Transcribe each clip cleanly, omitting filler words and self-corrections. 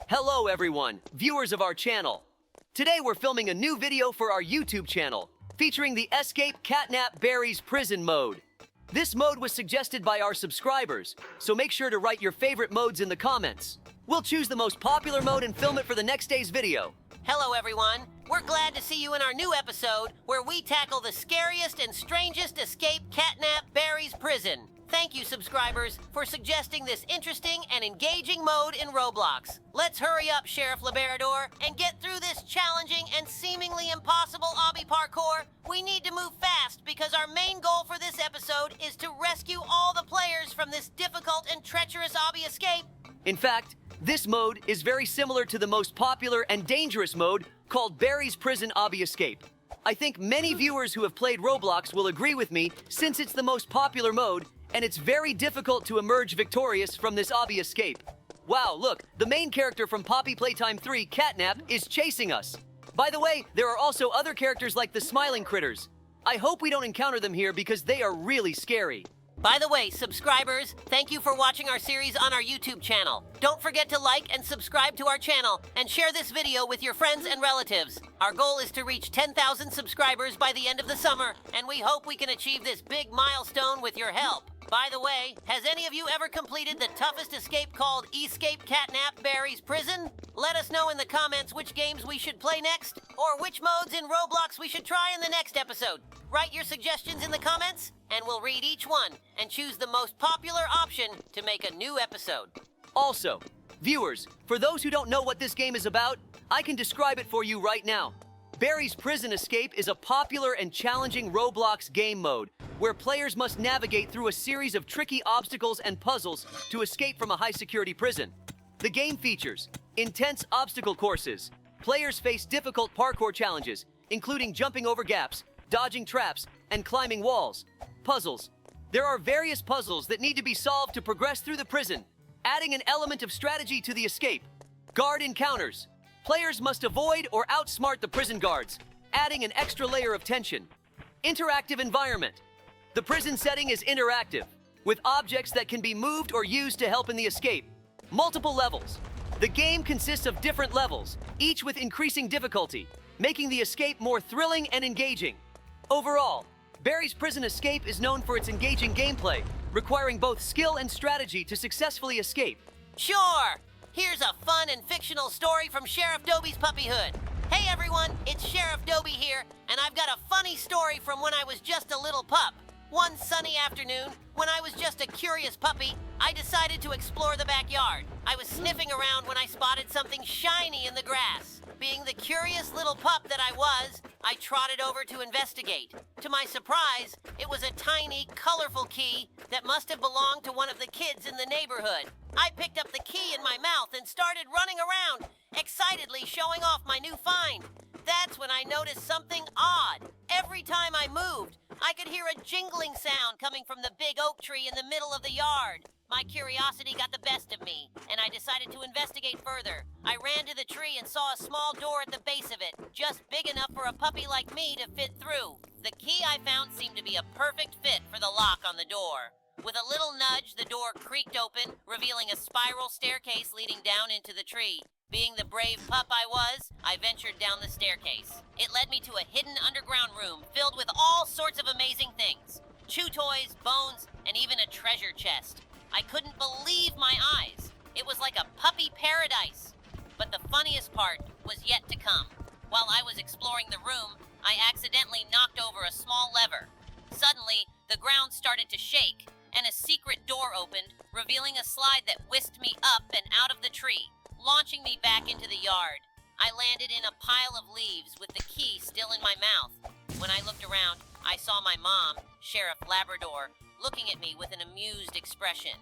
Hello everyone, viewers of our channel. Today we're filming a new video for our YouTube channel, featuring the Escape CATNAP Berries Prison mode. This mode was suggested by our subscribers, so make sure to write your favorite modes in the comments. We'll choose the most popular mode and film it for the next day's video. Hello everyone, we're glad to see you in our new episode where we tackle the scariest and strangest Escape CATNAP Berries Prison. Thank you, subscribers, for suggesting this interesting and engaging mode in Roblox. Let's hurry up, Sheriff Labrador, and get through this challenging and seemingly impossible obby parkour. We need to move fast because our main goal for this episode is to rescue all the players from this difficult and treacherous obby escape. In fact, this mode is very similar to the most popular and dangerous mode called Berries Prison Obby Escape. I think many viewers who have played Roblox will agree with me since it's the most popular mode and it's very difficult to emerge victorious from this obby escape. Wow, look, the main character from Poppy Playtime 3, CATNAP, is chasing us. By the way, there are also other characters like the smiling critters. I hope we don't encounter them here because they are really scary. By the way, subscribers, thank you for watching our series on our YouTube channel. Don't forget to like and subscribe to our channel and share this video with your friends and relatives. Our goal is to reach 10,000 subscribers by the end of the summer, and we hope we can achieve this big milestone with your help. By the way, has any of you ever completed the toughest escape called Escape CATNAP Berries Prison? Let us know in the comments which games we should play next, or which modes in Roblox we should try in the next episode. Write your suggestions in the comments, and we'll read each one and choose the most popular option to make a new episode. Also, viewers, for those who don't know what this game is about, I can describe it for you right now. Berries Prison Escape is a popular and challenging Roblox game mode where players must navigate through a series of tricky obstacles and puzzles to escape from a high-security prison. The game features intense obstacle courses. Players face difficult parkour challenges, including jumping over gaps, dodging traps, and climbing walls. Puzzles. There are various puzzles that need to be solved to progress through the prison, adding an element of strategy to the escape. Guard encounters. Players must avoid or outsmart the prison guards, adding an extra layer of tension. Interactive environment. The prison setting is interactive, with objects that can be moved or used to help in the escape. Multiple levels. The game consists of different levels, each with increasing difficulty, making the escape more thrilling and engaging. Overall, Berries Prison Escape is known for its engaging gameplay, requiring both skill and strategy to successfully escape. Sure! Here's a fun and fictional story from Sheriff Dobie's puppyhood. Hey everyone, it's Sheriff Dobie here, and I've got a funny story from when I was just a little pup. One sunny afternoon, when I was just a curious puppy, I decided to explore the backyard. I was sniffing around when I spotted something shiny in the grass. Being the curious little pup that I was, I trotted over to investigate. To my surprise, it was a tiny, colorful key that must have belonged to one of the kids in the neighborhood. I picked up the key in my mouth and started running around, excitedly showing off my new find. That's when I noticed something odd. Every time I moved, I could hear a jingling sound coming from the big oak tree in the middle of the yard. My curiosity got the best of me, and I decided to investigate further. I ran to the tree and saw a small door at the base of it, just big enough for a puppy like me to fit through. The key I found seemed to be a perfect fit for the lock on the door. With a little nudge, the door creaked open, revealing a spiral staircase leading down into the tree. Being the brave pup I was, I ventured down the staircase. It led me to a hidden underground room filled with all sorts of amazing things. Chew toys, bones, and even a treasure chest. I couldn't believe my eyes. It was like a puppy paradise. But the funniest part was yet to come. While I was exploring the room, I accidentally knocked over a small lever. Suddenly, the ground started to shake, and a secret door opened, revealing a slide that whisked me up and out of the tree, launching me back into the yard. I landed in a pile of leaves with the key still in my mouth. When I looked around, I saw my mom, Sheriff Labrador, looking at me with an amused expression.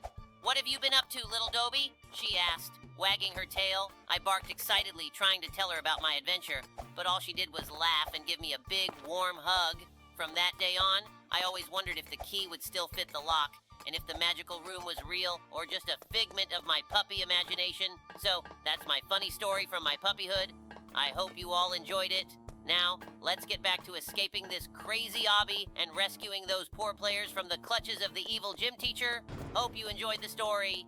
"What have you been up to, little Dobie?" she asked, wagging her tail. I barked excitedly, trying to tell her about my adventure, but all she did was laugh and give me a big, warm hug. From that day on, I always wondered if the key would still fit the lock, and if the magical room was real or just a figment of my puppy imagination. So, that's my funny story from my puppyhood. I hope you all enjoyed it. Now, let's get back to escaping this crazy obby and rescuing those poor players from the clutches of the evil gym teacher. Hope you enjoyed the story.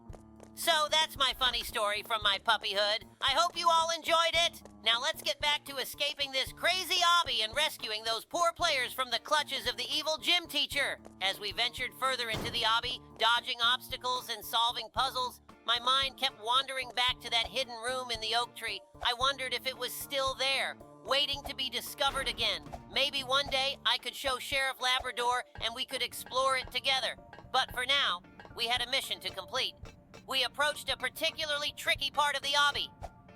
So that's my funny story from my puppyhood. I hope you all enjoyed it. Now let's get back to escaping this crazy obby and rescuing those poor players from the clutches of the evil gym teacher. As we ventured further into the obby, dodging obstacles and solving puzzles, my mind kept wandering back to that hidden room in the oak tree. I wondered if it was still there, waiting to be discovered again. Maybe one day I could show Sheriff Labrador and we could explore it together. But for now, we had a mission to complete. We approached a particularly tricky part of the obby,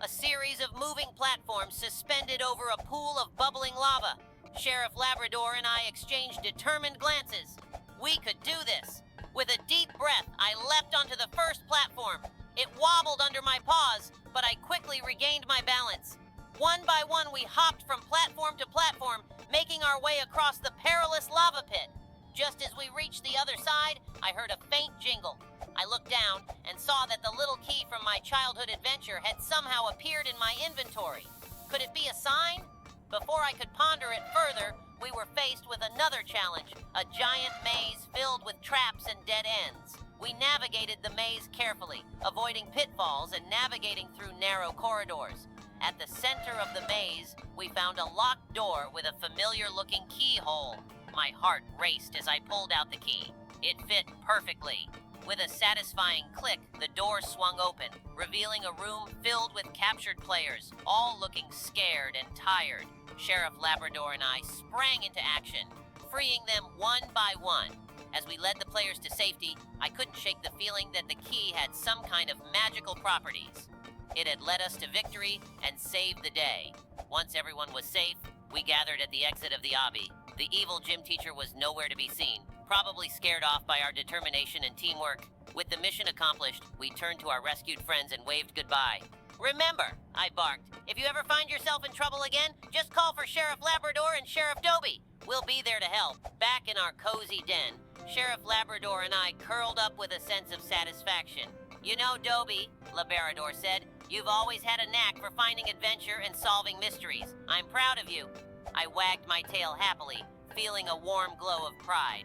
a series of moving platforms suspended over a pool of bubbling lava. Sheriff Labrador and I exchanged determined glances. We could do this. With a deep breath, I leapt onto the first platform. It wobbled under my paws, but I quickly regained my balance. One by one, we hopped from platform to platform, making our way across the perilous lava pit. Just as we reached the other side, I heard a faint jingle. I looked down and saw that the little key from my childhood adventure had somehow appeared in my inventory. Could it be a sign? Before I could ponder it further, we were faced with another challenge, a giant maze filled with traps and dead ends. We navigated the maze carefully, avoiding pitfalls and navigating through narrow corridors. At the center of the maze, we found a locked door with a familiar-looking keyhole. My heart raced as I pulled out the key. It fit perfectly. With a satisfying click, the door swung open, revealing a room filled with captured players, all looking scared and tired. Sheriff Labrador and I sprang into action, freeing them one by one. As we led the players to safety, I couldn't shake the feeling that the key had some kind of magical properties. It had led us to victory and saved the day. Once everyone was safe, we gathered at the exit of the obby. The evil gym teacher was nowhere to be seen, probably scared off by our determination and teamwork. With the mission accomplished, we turned to our rescued friends and waved goodbye. Remember, I barked, if you ever find yourself in trouble again, just call for Sheriff Labrador and Sheriff Dobie. We'll be there to help. Back in our cozy den, Sheriff Labrador and I curled up with a sense of satisfaction. You know, Dobie, Labrador said, you've always had a knack for finding adventure and solving mysteries. I'm proud of you. I wagged my tail happily, feeling a warm glow of pride.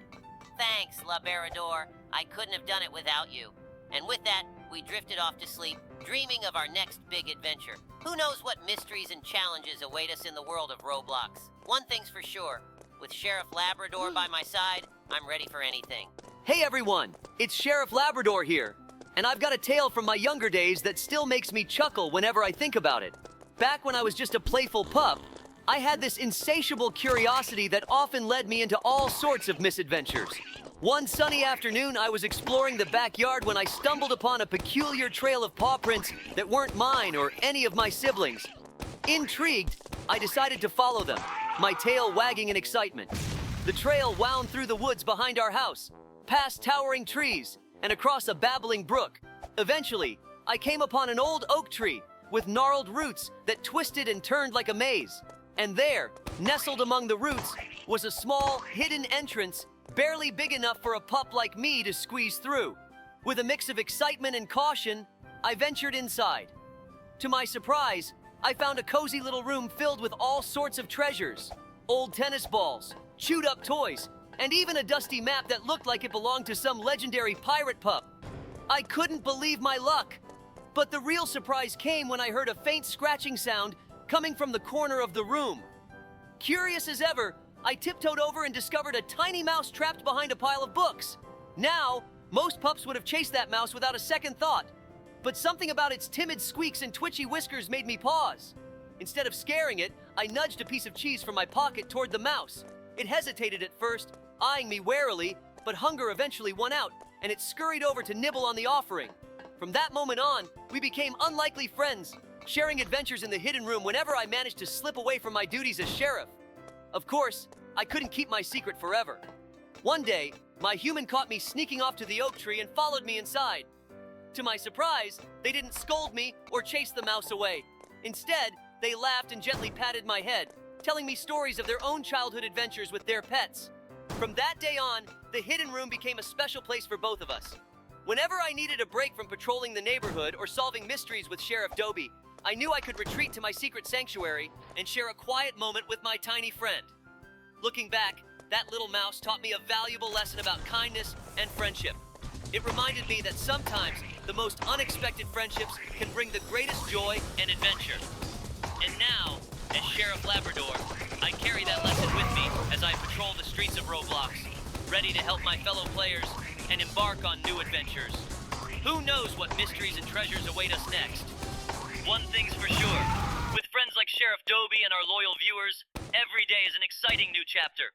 Thanks, Labrador. I couldn't have done it without you. And with that, we drifted off to sleep, dreaming of our next big adventure. Who knows what mysteries and challenges await us in the world of Roblox? One thing's for sure, with Sheriff Labrador by my side, I'm ready for anything. Hey everyone, it's Sheriff Labrador here. And I've got a tale from my younger days that still makes me chuckle whenever I think about it. Back when I was just a playful pup, I had this insatiable curiosity that often led me into all sorts of misadventures. One sunny afternoon, I was exploring the backyard when I stumbled upon a peculiar trail of paw prints that weren't mine or any of my siblings. Intrigued, I decided to follow them, my tail wagging in excitement. The trail wound through the woods behind our house, past towering trees, and across a babbling brook. Eventually, I came upon an old oak tree with gnarled roots that twisted and turned like a maze. And there, nestled among the roots, was a small, hidden entrance barely big enough for a pup like me to squeeze through. With a mix of excitement and caution, I ventured inside. To my surprise, I found a cozy little room filled with all sorts of treasures. Old tennis balls, chewed-up toys, and even a dusty map that looked like it belonged to some legendary pirate pup. I couldn't believe my luck. But the real surprise came when I heard a faint scratching sound coming from the corner of the room. Curious as ever, I tiptoed over and discovered a tiny mouse trapped behind a pile of books. Now, most pups would have chased that mouse without a second thought, but something about its timid squeaks and twitchy whiskers made me pause. Instead of scaring it, I nudged a piece of cheese from my pocket toward the mouse. It hesitated at first, eyeing me warily, but hunger eventually won out, and it scurried over to nibble on the offering. From that moment on, we became unlikely friends, sharing adventures in the hidden room whenever I managed to slip away from my duties as sheriff. Of course, I couldn't keep my secret forever. One day, my human caught me sneaking off to the oak tree and followed me inside. To my surprise, they didn't scold me or chase the mouse away. Instead, they laughed and gently patted my head, telling me stories of their own childhood adventures with their pets. From that day on, the hidden room became a special place for both of us. Whenever I needed a break from patrolling the neighborhood or solving mysteries with Sheriff Dobie, I knew I could retreat to my secret sanctuary and share a quiet moment with my tiny friend. Looking back, that little mouse taught me a valuable lesson about kindness and friendship. It reminded me that sometimes the most unexpected friendships can bring the greatest joy and adventure. And now, as Sheriff Labrador, I carry that lesson with me as I patrol the streets of Roblox, ready to help my fellow players and embark on new adventures. Who knows what mysteries and treasures await us next? One thing's for sure. With friends like Sheriff Dobie and our loyal viewers, every day is an exciting new chapter.